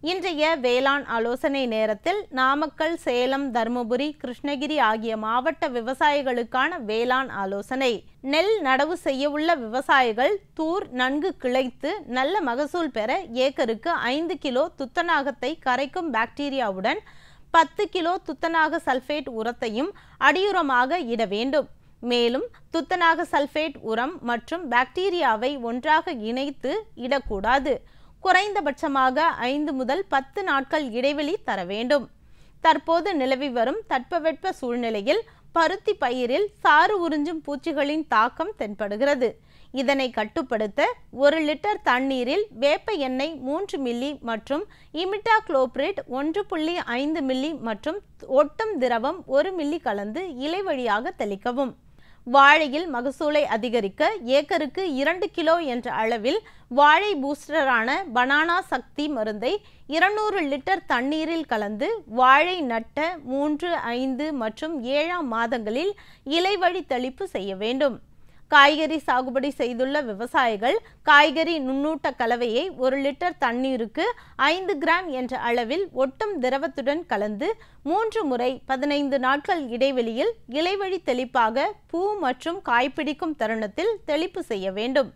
இன்றைய வேளாண் ஆலோசனை நேரத்தில் நாமக்கல், சேலம், தருமபுரி, கிருஷ்ணகிரி ஆகிய மாவட்ட விவசாயிகளுக்கான வேளாண் ஆலோசனை. நெல் நடவு செய்ய உள்ள விவசாயிகள் தூர் நன்கு கிளைத்து நல்ல மகசூல் பெற ஏக்கருக்கு 5 கிலோ துத்தநாகத்தை கரைக்கும் பாக்டீரியாவுடன் 10 கிலோ துத்தநாக சல்பேட் உரத்தையும் அடியுரமாக இட வேண்டும். மேலும் துத்தநாக சல்பேட் உரம் மற்றும் பாக்டீரியாவை ஒன்றாக இணைத்து இடக்கூடாது. குறைந்தபட்சமாக 5 முதல் 10 நாட்கள் இடைவெளி தர வேண்டும். தற்போது நிலவி வரும் தட்பவெட்ப சூழ்நிலையில் பருத்தி பயிரில் சாறு உறிஞ்சும் பூச்சிகளின் தாக்கம் தென்படுகிறது. இதனை கட்டுப்படுத்த 1 லிட்டர் தண்ணீரில் வேப்ப எண்ணெய் 3 மில்லி மற்றும் இமிடாக்ளோபிரிட் 1.5 மில்லி மற்றும் ஒட்டும் திரவம் 1 மில்லி கலந்து இலை வழியாக தெளிக்கவும். வாழையில் மகசூலை அதிகரிக்க ஏக்கருக்கு 2 கிலோ என்ற அளவில் வாழை பூஸ்டரான பனானா சக்தி மருந்தை 200 லிட்டர் தண்ணீரில் கலந்து வாழை நட்ட 3, 5 மற்றும் 7ஆம் மாதங்களில் இலைவழி தெளிப்பு செய்ய வேண்டும். காய்கறி சாகுபடி செய்துள்ள விவசாயிகள் காய்கறி நுண்ணூட்ட கலவையை 1 லிட்டர் தண்ணீருக்கு 5 கிராம் என்ற அளவில் ஒட்டும் திரவத்துடன் கலந்து 3 முறை 15 நாட்கள் இடைவெளியில் இலைவழி தெளிப்பாக பூ மற்றும் காய்பிடிக்கும் தருணத்தில் தெளிப்பு செய்ய வேண்டும்.